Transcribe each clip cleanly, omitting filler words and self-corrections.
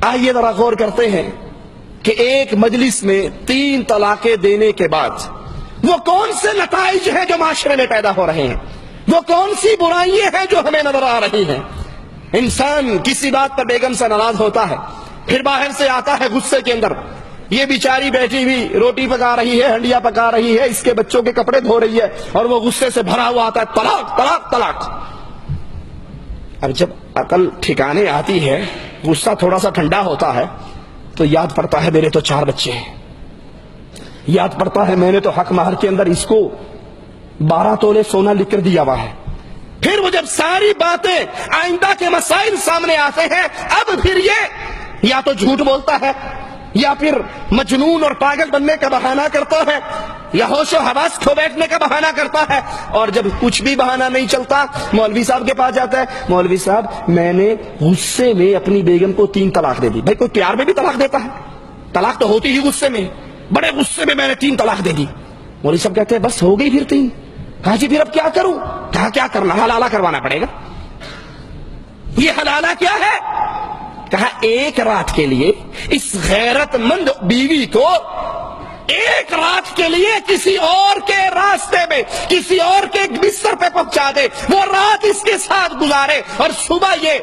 آئیے ذرا غور کرتے ہیں کہ ایک مجلس میں 3 طلاقیں دینے کے بعد وہ کون سے نتائج ہیں جو معاشرے میں پیدا ہو رہے ہیں، وہ کون سی برائیاں ہیں جو ہمیں نظر آ رہی ہیں۔ انسان کسی بات پر بیگم سے ناراض ہوتا ہے، پھر باہر سے آتا ہے غصے کے اندر، یہ بیچاری بیٹھی ہوئی روٹی پکا رہی ہے، ہنڈیا پکا رہی ہے، اس کے بچوں کے کپڑے دھو رہی ہے، اور وہ غصے سے بھرا ہوا آتا ہے، طلاق طلاق طلاق۔ اب جب عقل ٹھکانے آتی ہے، غصہ تھوڑا سا ٹھنڈا ہوتا ہے، تو یاد پڑتا ہے میرے تو 4 بچے ہیں، یاد پڑتا ہے میں نے تو حق مہر کے اندر اس کو 12 تولے سونا لکھ کر دیا ہوا ہے۔ پھر وہ جب ساری باتیں آئندہ کے مسائل سامنے آتے ہیں، اب پھر یہ یا تو جھوٹ بولتا ہے، یا پھر مجنون اور پاگل بننے کا بہانہ کرتا ہے، یا ہوش و حواس کھو بیٹھنے کا بہانہ کرتا ہے، اور جب کچھ بھی بہانہ نہیں چلتا مولوی صاحب کے پاس جاتا ہے، مولوی صاحب میں نے غصے میں اپنی بیگم کو 3 طلاق دے دی۔ بھائی کوئی پیار میں بھی طلاق دیتا ہے؟ طلاق تو ہوتی ہی غصے میں، بڑے غصے میں نے 3 طلاق دے دی۔ مولوی صاحب کہتے ہیں بس ہو گئی پھر 3۔ کہا جی پھر اب کیا کروں؟ کہا کیا کرنا، حلالہ کروانا پڑے گا۔ یہ حلالہ کیا ہے؟ کہا ایک رات کے لیے اس غیرت مند بیوی کو ایک رات کے لیے کسی اور کے راستے میں، کسی اور کے بستر پہ پہنچا دے، وہ رات اس کے ساتھ گزارے، اور صبح یہ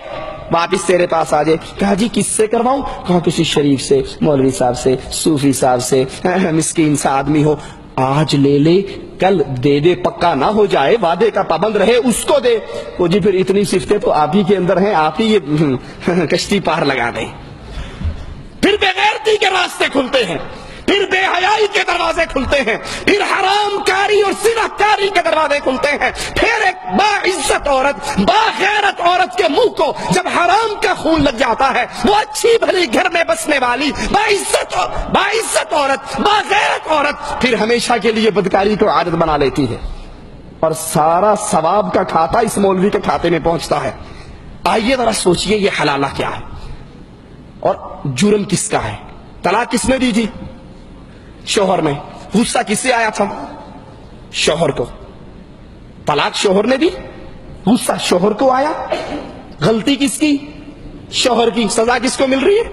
واپس تیرے پاس آ جائے۔ کہا جی کس سے کرواؤں؟ کہا کسی شریف سے، مولوی صاحب سے، صوفی صاحب سے، مسکین سا آدمی ہو، آج لے لے کل دے دے، پکا نہ ہو جائے، وعدے کا پابند رہے، اس کو دے۔ وہ جی پھر اتنی صفتیں تو آپ ہی کے اندر ہیں، آپ ہی یہ کشتی پار لگا دیں۔ پھر بے غیرتی کے راستے کھلتے ہیں، پھر بے حیائی کے دروازے کھلتے ہیں، پھر حرام کاری اور زنا کاری کے دروازے کھلتے ہیں۔ پھر ایک باعزت عورت، باغیرت عورت کے منہ کو جب حرام کا خون لگ جاتا ہے، وہ اچھی بھلی گھر میں بسنے والی باعزت عورت، باغیرت عورت پھر ہمیشہ کے لیے بدکاری کو عادت بنا لیتی ہے، اور سارا ثواب کا کھاتا اس مولوی کے کھاتے میں پہنچتا ہے۔ آئیے ذرا سوچئے یہ حلالہ کیا ہے اور جرم کس کا ہے؟ طلاق کس نے دی تھی؟ شوہر نے۔ غصہ کس سے آیا تھا؟ شوہر کو۔ طلاق شوہر نے دی، غصہ شوہر کو آیا، غلطی کس کی؟ شوہر کی۔ سزا کس کو مل رہی ہے؟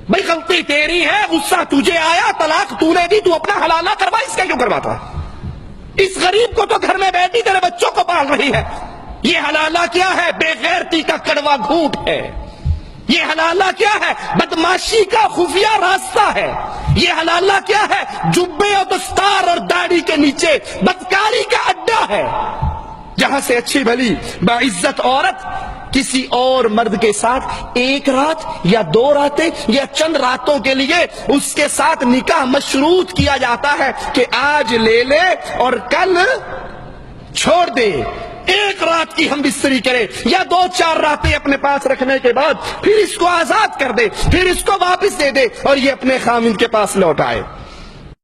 بھائی غلطی تیری ہے، غصہ تجھے آیا، طلاق تو نے دی، تو اپنا حلالہ کروا، اس کا کیوں کرواتا ہے؟ اس غریب کو تو گھر میں بیٹھی تیرے بچوں کو پال رہی ہے۔ یہ حلالہ کیا ہے؟ بے غیرتی کا کڑوا گھونٹ ہے۔ یہ حلالہ کیا ہے؟ بدماشی کا خفیہ راستہ ہے۔ یہ حلالہ کیا ہے؟ جبے اور دستار اور داڑھی کے نیچے بدکاری کا اڈا ہے، جہاں سے اچھی بھلی باعزت عورت کسی اور مرد کے ساتھ ایک رات یا 2 راتیں یا چند راتوں کے لیے اس کے ساتھ نکاح مشروط کیا جاتا ہے کہ آج لے لے اور کل چھوڑ دے۔ ایک رات کی ہم بستری کرے یا 2-4 راتیں اپنے پاس رکھنے کے بعد پھر اس کو آزاد کر دے، پھر اس کو واپس دے دے، اور یہ اپنے خاوند کے پاس لوٹ آئے۔